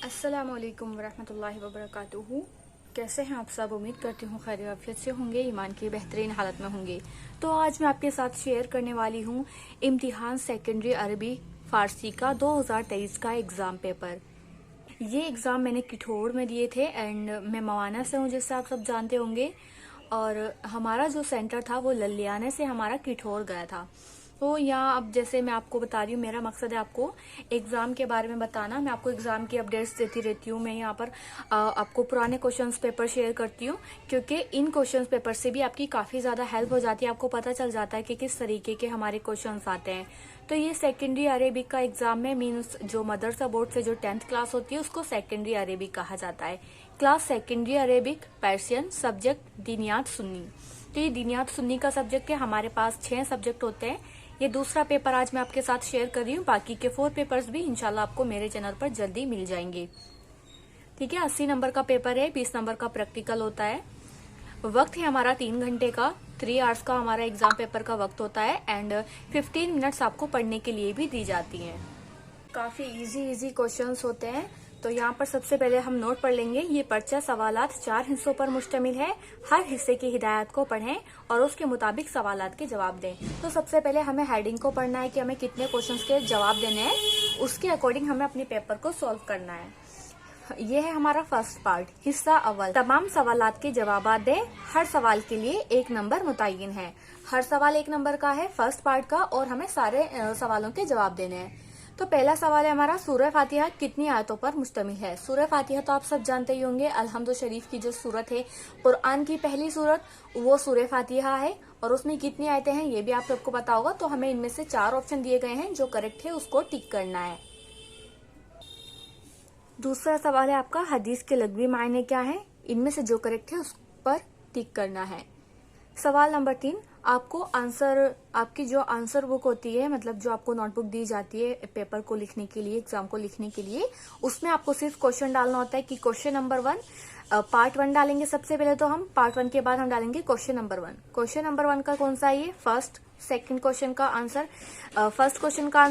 अस्सलामुअलैकुम वरहमतुल्लाहि वबरकातुहू। कैसे हैं आप सब? उम्मीद करती हूँ खैर आफियत से होंगे, ईमान की बेहतरीन हालत में होंगे। तो आज मैं आपके साथ शेयर करने वाली हूँ इम्तिहान सेकेंडरी अरबी फारसी का 2023 का एग्ज़ाम पेपर। ये एग्ज़ाम मैंने किठोड़ में दिए थे एंड मैं मवाना से हूँ, जिससे आप सब जानते होंगे। और हमारा जो सेंटर था वो ललियाने से हमारा किठोड़ गया था। तो यहाँ अब जैसे मैं आपको बता रही हूँ, मेरा मकसद है आपको एग्ज़ाम के बारे में बताना। मैं आपको एग्ज़ाम की अपडेट्स देती रहती हूँ। मैं यहाँ पर आपको पुराने क्वेश्चंस पेपर शेयर करती हूँ, क्योंकि इन क्वेश्चंस पेपर से भी आपकी काफ़ी ज़्यादा हेल्प हो जाती है। आपको पता चल जाता है कि किस तरीके के हमारे क्वेश्चंस आते हैं। तो ये सेकेंडरी अरेबिक का एग्ज़ाम है, मीन्स जो मदरसा बोर्ड से जो 10th क्लास होती है उसको सेकेंडरी अरेबिक कहा जाता है। Class secondary Arabic Persian, subject Diniyat Sunni. तो ये दीनियात सुन्नी का सब्जेक्ट है। हमारे पास 6 सब्जेक्ट होते हैं। ये दूसरा पेपर आज मैं आपके साथ शेयर कर रही हूँ। बाकी के 4 पेपर्स भी इंशाल्लाह आपको मेरे चैनल पर जल्दी मिल जाएंगे। ठीक है, 80 नंबर का पेपर है, 20 नंबर का प्रैक्टिकल होता है। वक्त है हमारा 3 घंटे का, 3 आवर्स का हमारा एग्जाम पेपर का वक्त होता है एंड 15 मिनट्स आपको पढ़ने के लिए भी दी जाती हैं। काफी इजी क्वेश्चंस होते हैं। तो यहाँ पर सबसे पहले हम नोट पढ़ लेंगे। ये पर्चा सवालात 4 हिस्सों पर मुश्तमिल है। हर हिस्से की हिदायत को पढ़ें और उसके मुताबिक सवालात के जवाब दें। तो सबसे पहले हमें हेडिंग को पढ़ना है कि हमें कितने क्वेश्चंस के जवाब देने हैं, उसके अकॉर्डिंग हमें अपने पेपर को सॉल्व करना है। ये है हमारा फर्स्ट पार्ट, हिस्सा अव्वल। तमाम सवालात के जवाब दें। हर सवाल के लिए 1 नंबर मुतय्यन है। हर सवाल 1 नंबर का है फर्स्ट पार्ट का, और हमें सारे सवालों के जवाब देने हैं। तो पहला सवाल है हमारा, सूरह फातिहा कितनी आयतों पर मुश्तमिल है? सूरह फातिहा तो आप सब जानते ही होंगे, अलहम्द शरीफ की जो सूरत है, कुरान की पहली सूरत, वो सूरह फातिहा है। और उसमें कितनी आयतें हैं ये भी आप सबको पता होगा। तो हमें इनमें से 4 ऑप्शन दिए गए हैं, जो करेक्ट है उसको टिक करना है। दूसरा सवाल है आपका, हदीस के लग़वी मायने क्या है? इनमें से जो करेक्ट है उस पर टिक करना है। सवाल नंबर 3, आपको आंसर, आपकी जो आंसर बुक होती है, मतलब जो आपको नोटबुक दी जाती है पेपर को लिखने के लिए, एग्जाम को लिखने के लिए, उसमें आपको सिर्फ क्वेश्चन डालना होता है कि क्वेश्चन नंबर 1, पार्ट 1 डालेंगे सबसे पहले। तो हम पार्ट 1 के बाद हम डालेंगे क्वेश्चन नंबर 1। क्वेश्चन नंबर 1 का कौन सा है? ये फर्स्ट सेकंड क्वेश्चन का आंसर। फर्स्ट क्वेश्चन का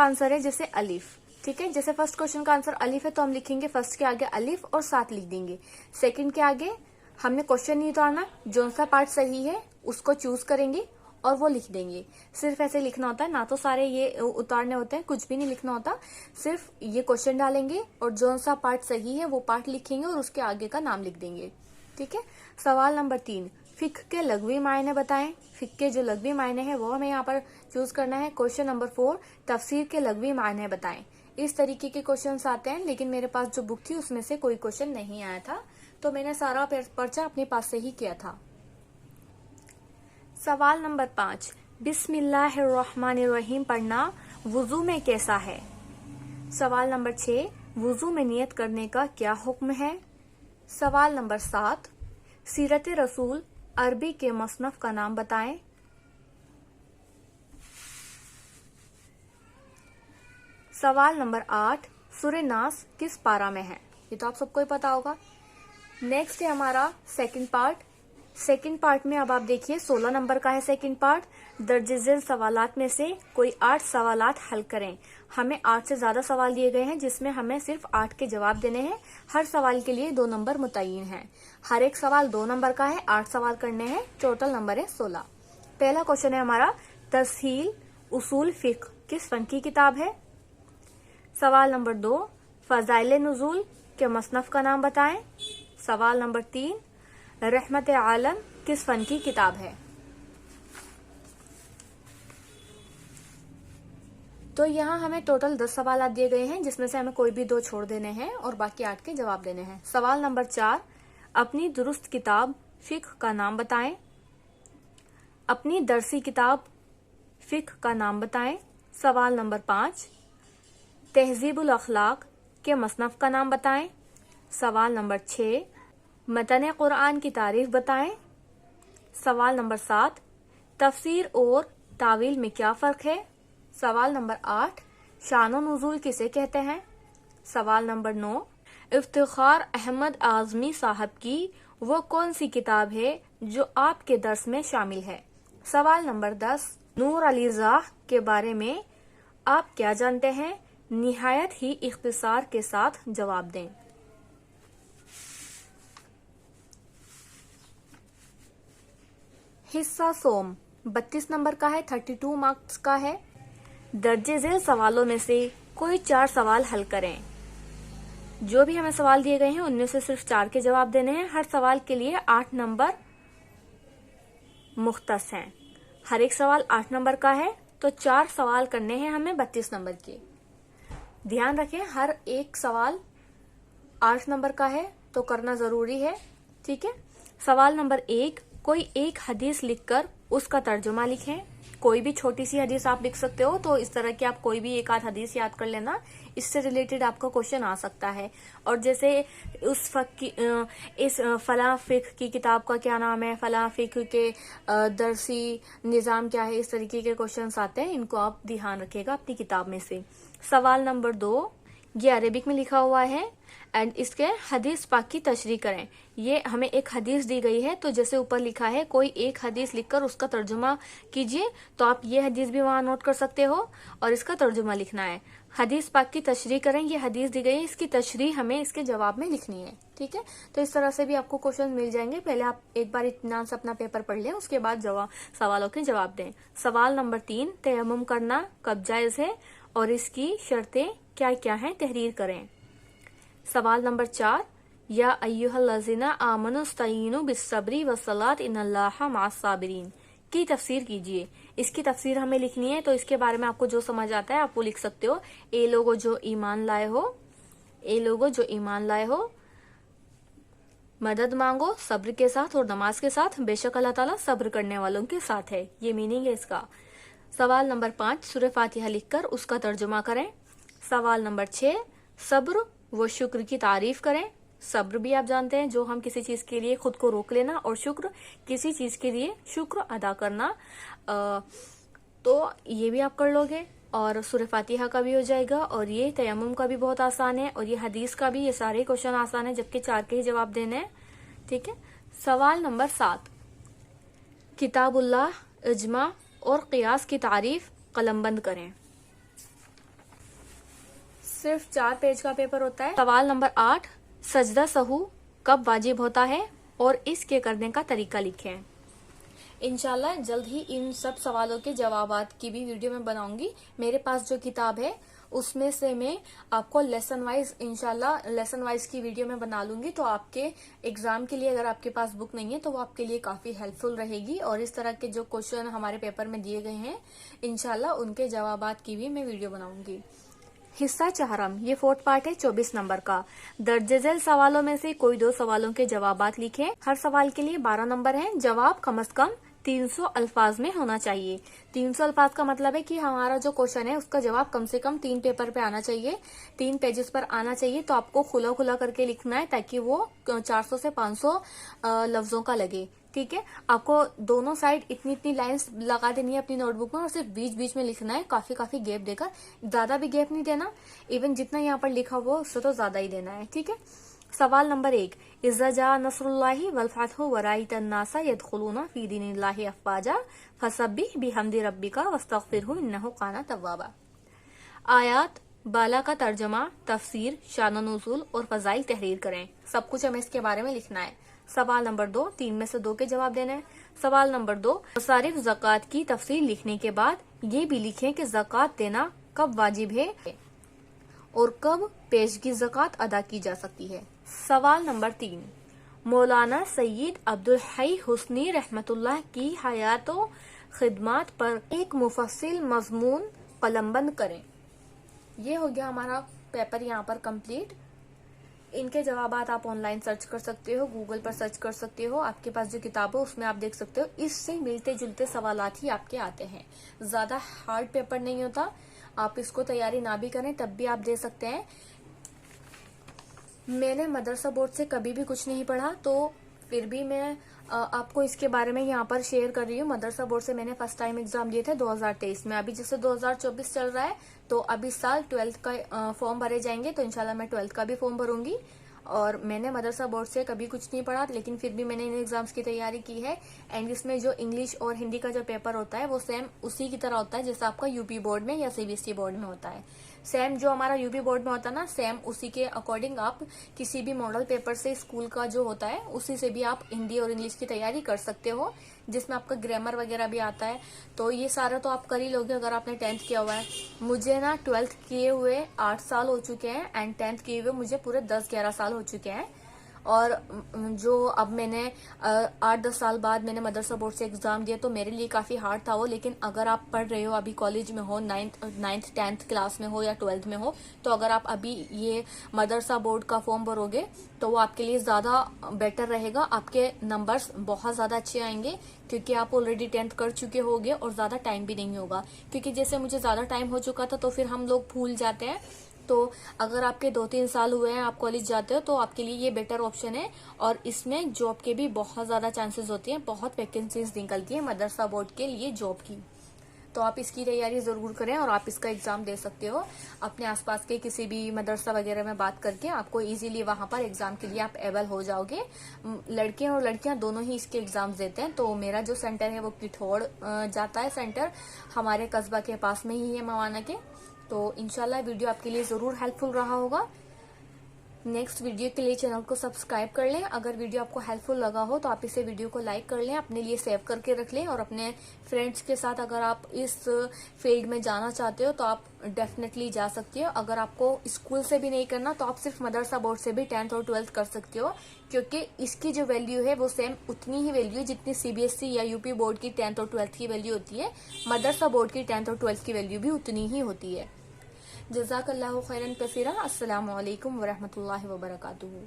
आंसर जैसे अलिफ। ठीक है, जैसे फर्स्ट क्वेश्चन का आंसर अलिफ है तो हम लिखेंगे फर्स्ट के आगे अलिफ और साथ लिख देंगे। सेकंड के आगे हमने क्वेश्चन नहीं उतारना, जो सा पार्ट सही है उसको चूज करेंगे और वो लिख देंगे। सिर्फ ऐसे लिखना होता है, ना तो सारे ये उतारने होते हैं, कुछ भी नहीं लिखना होता। सिर्फ ये क्वेश्चन डालेंगे और जो सा पार्ट सही है वो पार्ट लिखेंगे और उसके आगे का नाम लिख देंगे। ठीक है। सवाल नंबर 3, फिक्ह के लग़वी मायने बताएं। फिक्ह के जो लग़वी मायने हैं वो हमें यहाँ पर चूज करना है। क्वेश्चन नंबर 4, तफसीर के लग़वी मायने बताएं। इस तरीके के क्वेश्चंस आते हैं, लेकिन मेरे पास जो बुक थी उसमें से कोई क्वेश्चन नहीं आया था, तो मैंने सारा पर्चा अपने पास से ही किया था। सवाल नंबर 5, बिस्मिल्लाहिर्रहमानिर्रहीम पढ़ना वुजू में कैसा है? सवाल नंबर 6, वुजू में नियत करने का क्या हुक्म है? सवाल नंबर 7, सीरत रसूल अरबी के मुसन्नफ का नाम बताएं। सवाल नंबर 8, सूरह नास किस पारा में है? ये तो आप सबको ही पता होगा। नेक्स्ट है हमारा सेकंड पार्ट। सेकंड पार्ट में अब आप देखिए 16 नंबर का है सेकंड पार्ट। दर्ज सवालात में से कोई 8 सवालात हल करें। हमें 8 से ज्यादा सवाल दिए गए हैं, जिसमें हमें सिर्फ 8 के जवाब देने हैं। हर सवाल के लिए 2 नंबर मुतय्यन है। हर एक सवाल 2 नंबर का है, 8 सवाल करने हैं, टोटल नंबर है 16। पहला क्वेश्चन है हमारा, तस्हील उसूल फिक्ह किस फन की किताब है? सवाल नंबर 2, फज़ाइल नुज़ूल के मुसन्नफ का नाम बताएं। सवाल नंबर 3, रहमत आलम किस फन की किताब है? तो यहाँ हमें टोटल 10 सवाल दिए गए हैं, जिसमें से हमें कोई भी 2 छोड़ देने हैं और बाकी 8 के जवाब देने हैं। सवाल नंबर 4, अपनी दुरुस्त किताब फिक्ह का नाम बताएं। अपनी दरसी किताब फिक्ह का नाम बताएं। सवाल नंबर 5, तहज़ीबुल अखलाक के मुसन्नफ का नाम बताएं। सवाल नंबर 6, मतन कुरान की तारीफ बताएं। सवाल नंबर 7, तफसीर और तावील में क्या फ़र्क है? सवाल नंबर 8, शान और नुज़ूल किसे कहते हैं? सवाल नंबर 9, इफ्तिखार अहमद आज़मी साहब की वो कौन सी किताब है जो आपके दर्स में शामिल है? सवाल नंबर 10, नूर अली ज़ाह के बारे में आप क्या जानते हैं? निहायत ही इख्तिसार के साथ जवाब दें। हिस्सा सोम 32 नंबर का है, 32 मार्क्स का है। दर्जे झेल सवालों में से कोई 4 सवाल हल करें। जो भी हमें सवाल दिए गए हैं उनमें से सिर्फ 4 के जवाब देने हैं। हर सवाल के लिए 8 नंबर मुख्तस हैं। हर एक सवाल 8 नंबर का है, तो 4 सवाल करने हैं हमें 32 नंबर के। ध्यान रखें, हर एक सवाल 8 नंबर का है तो करना जरूरी है, ठीक है। सवाल नंबर 1, कोई एक हदीस लिखकर उसका तर्जुमा लिखें। कोई भी छोटी सी हदीस आप लिख सकते हो, तो इस तरह की आप कोई भी एक आध हदीस याद कर लेना, इससे रिलेटेड आपका क्वेश्चन आ सकता है। और जैसे इस फला फिक की किताब का क्या नाम है, फला फिक के दरसी निज़ाम क्या है, इस तरीके के क्वेश्चंस आते हैं, इनको आप ध्यान रखिएगा अपनी किताब में से। सवाल नंबर 2, ये अरेबिक में लिखा हुआ है एंड इसके हदीस पाक की तशरीह करें। ये हमें एक हदीस दी गई है, तो जैसे ऊपर लिखा है कोई एक हदीस लिखकर उसका तर्जुमा कीजिए, तो आप ये हदीस भी वहां नोट कर सकते हो और इसका तर्जुमा लिखना है। हदीस पाक की तशरीह करें, ये हदीस दी गई है, इसकी तशरीह हमें इसके जवाब में लिखनी है, ठीक है। तो इस तरह से भी आपको क्वेश्चन मिल जाएंगे। पहले आप एक बार इत्मीनान से अपना पेपर पढ़ लें, उसके बाद सवालों के जवाब दें। सवाल नंबर 3, तयम्मुम करना कब जायज है और इसकी शर्तें क्या क्या हैं, तहरीर करें। सवाल नंबर 4, या अय्युहल्लज़ीना आमनुस्तईनु बिस्सब्री वस्सलात इन्नल्लाहा मअस्साबिरीन की तफसीर कीजिए। इसकी तफसीर हमें लिखनी है, तो इसके बारे में आपको जो समझ आता है आप वो लिख सकते हो। ए लोगो जो ईमान लाए हो, ए लोगो जो ईमान लाए हो, मदद मांगो सब्र के साथ और नमाज के साथ, बेशक अल्लाह ताला सब्र करने वालों के साथ है। ये मीनिंग है इसका। सवाल नंबर 5, सूरह फातिहा लिखकर उसका तर्जुमा करें। सवाल नंबर 6, सब्र व शुक्र की तारीफ करें। सब्र भी आप जानते हैं, जो हम किसी चीज के लिए खुद को रोक लेना, और शुक्र किसी चीज के लिए शुक्र अदा करना। तो ये भी आप कर लोगे, और सूरह फातिहा का भी हो जाएगा, और ये तयम्मुम का भी बहुत आसान है, और ये हदीस का भी, ये सारे क्वेश्चन आसान है, जबकि 4 के ही जवाब देने हैं, ठीक है। सवाल नंबर 7, किताबुल्लाह, इज्मा और क़ियास की तारीफ कलमबंद करें। सिर्फ 4 पेज का पेपर होता है। सवाल नंबर 8, सजदा सहू कब वाजिब होता है और इसके करने का तरीका लिखें। इंशाल्लाह जल्द ही इन सब सवालों के जवाबात की भी वीडियो मैं बनाऊंगी। मेरे पास जो किताब है उसमें से मैं आपको लेसन वाइज, इंशाल्लाह लेसन वाइज की वीडियो मैं बना लूंगी, तो आपके एग्जाम के लिए अगर आपके पास बुक नहीं है तो वो आपके लिए काफी हेल्पफुल रहेगी। और इस तरह के जो क्वेश्चन हमारे पेपर में दिए गए हैं, इंशाल्लाह उनके जवाबात की भी मैं वीडियो बनाऊंगी। हिस्सा चाहरम, ये 4th पार्ट है 24 नंबर का। दर्जे झेल सवालों में से कोई 2 सवालों के जवाबात लिखें। हर सवाल के लिए 12 नंबर हैं। जवाब कम से कम 300 अल्फाज में होना चाहिए। 300 अल्फाज का मतलब है कि हमारा जो क्वेश्चन है उसका जवाब कम से कम 3 पेपर पे आना चाहिए, 3 पेजेस पर आना चाहिए। तो आपको खुला खुला करके लिखना है ताकि वो 400 से 500 लफ्जों का लगे, ठीक है। आपको दोनों साइड इतनी इतनी लाइंस लगा देनी है अपनी नोटबुक में, और सिर्फ बीच बीच में लिखना है, काफी गैप देकर। ज्यादा भी गैप नहीं देना, इवन जितना यहाँ पर लिखा हुआ उससे तो ज्यादा ही देना है, ठीक है। सवाल नंबर 1, इज़ा जा नस्रुल्लाहि वल फतहु व राइतन अन्नासा यदखुलूना फी दीनिल्लाहि अफ़वाजा फसब्बिह बिहम्दि रब्बिका वस्तगफिरहु इन्नहु काना तव्वाबा। आयात बाला का तर्जमा, तफसीर, शान नुज़ूल और फजाइल तहरीर करें। सब कुछ हमें इसके बारे में लिखना है। सवाल नंबर 2, 3 में से 2 के जवाब देने हैं। सवाल नंबर 2, मसारिफ ज़कात की तफसील लिखने के बाद ये भी लिखें कि ज़कात देना कब वाजिब है और कब पेशगी ज़कात अदा की जा सकती है। सवाल नंबर 3, मौलाना सैयद अब्दुल हई हुस्नी रहमतुल्लाह की हयातो खिदमात पर एक मुफस्सिल मजमून कलमबंद करें। ये हो गया हमारा पेपर यहाँ पर कंप्लीट। इनके जवाबात आप ऑनलाइन सर्च कर सकते हो, गूगल पर सर्च कर सकते हो, आपके पास जो किताब है उसमें आप देख सकते हो। इससे मिलते जुलते सवालात ही आपके आते हैं, ज्यादा हार्ड पेपर नहीं होता। आप इसको तैयारी ना भी करें तब भी आप दे सकते हैं। मैंने मदरसा बोर्ड से कभी भी कुछ नहीं पढ़ा, तो फिर भी मैं आपको इसके बारे में यहाँ पर शेयर कर रही हूँ। मदरसा बोर्ड से मैंने फर्स्ट टाइम एग्जाम दिए थे 2023 में। अभी जैसे 2024 चल रहा है, तो अभी साल 12th का फॉर्म भरे जाएंगे, तो इंशाल्लाह मैं 12th का भी फॉर्म भरूंगी। और मैंने मदरसा बोर्ड से कभी कुछ नहीं पढ़ा, लेकिन फिर भी मैंने इन एग्जाम्स की तैयारी की है। एंड इसमें जो इंग्लिश और हिंदी का जो पेपर होता है वो सेम उसी की तरह होता है जैसा आपका यूपी बोर्ड में या सीबीएसई बोर्ड में होता है। सेम जो हमारा यूपी बोर्ड में होता है ना, सेम उसी के अकॉर्डिंग आप किसी भी मॉडल पेपर से स्कूल का जो होता है उसी से भी आप हिंदी और इंग्लिश की तैयारी कर सकते हो, जिसमें आपका ग्रामर वगैरह भी आता है। तो ये सारा तो आप कर ही लोगे अगर आपने 10th किया हुआ है। मुझे ना 12th किए हुए 8 साल हो चुके हैं एंड 10th किए हुए मुझे पूरे 10-11 साल हो चुके हैं। और जो अब मैंने 8-10 साल बाद मैंने मदरसा बोर्ड से एग्जाम दिया, तो मेरे लिए काफी हार्ड था वो। लेकिन अगर आप पढ़ रहे हो, अभी कॉलेज में हो, 9th 10th क्लास में हो या 12th में हो, तो अगर आप अभी ये मदरसा बोर्ड का फॉर्म भरोगे तो वो आपके लिए ज्यादा बेटर रहेगा। आपके नंबर्स बहुत ज्यादा अच्छे आएंगे क्योंकि आप ऑलरेडी 10th कर चुके होगे और ज्यादा टाइम भी नहीं होगा। क्योंकि जैसे मुझे ज्यादा टाइम हो चुका था तो फिर हम लोग भूल जाते हैं। तो अगर आपके 2-3 साल हुए हैं, आप कॉलेज जाते हो, तो आपके लिए ये बेटर ऑप्शन है। और इसमें जॉब के भी बहुत ज्यादा चांसेस होती हैं, बहुत वैकेंसीज निकलती है मदरसा बोर्ड के लिए जॉब की। तो आप इसकी तैयारी जरूर करें और आप इसका एग्जाम दे सकते हो अपने आसपास के किसी भी मदरसा वगैरह में बात करके। आपको इजीली वहां पर एग्जाम के लिए आप एबल हो जाओगे। लड़के और लड़कियां दोनों ही इसके एग्जाम देते हैं। तो मेरा जो सेंटर है वो पिठौड़ जाता है सेंटर, हमारे कस्बा के पास में ही है, मवाना के। तो इंशाल्लाह वीडियो आपके लिए जरूर हेल्पफुल रहा होगा। नेक्स्ट वीडियो के लिए चैनल को सब्सक्राइब कर लें। अगर वीडियो आपको हेल्पफुल लगा हो तो आप इसे वीडियो को लाइक कर लें, अपने लिए सेव करके रख लें। और अपने फ्रेंड्स के साथ अगर आप इस फील्ड में जाना चाहते हो तो आप डेफिनेटली जा सकते हो। अगर आपको स्कूल से भी नहीं करना तो आप सिर्फ मदरसा बोर्ड से भी 10th और 12th कर सकते हो, क्योंकि इसकी जो वैल्यू है वो सेम उतनी ही वैल्यू है जितनी सीबीएसई या यूपी बोर्ड की 10th और 12th की वैल्यू होती है। मदरसा बोर्ड की 10th और 12th की वैल्यू भी उतनी ही होती है। जज़ाकल्लाहु खैरन कसीरा। अस्सलामु अलैकुम वरहमतुल्लाहि वबरकातुहू।